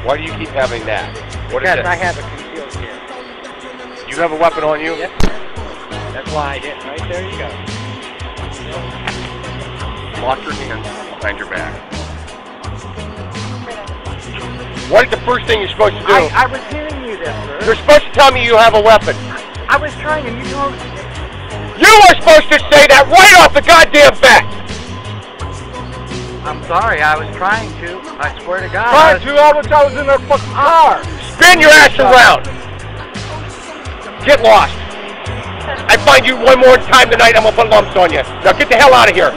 Why do you keep having that? What because is it? I have a concealed carry. You have a weapon on you? Yep. That's why I did. Right there you go. Lock your hands behind your back. What is the first thing you're supposed to do? I was hearing you there, sir. You're supposed to tell me you have a weapon. I was trying and you told me. You were supposed to say that right off the goddamn bat! I'm sorry, I was trying to. I swear to God. Trying to? I was in their fucking car. Spin your ass around. Get lost. I find you one more time tonight, I'm gonna put lumps on you. Now get the hell out of here.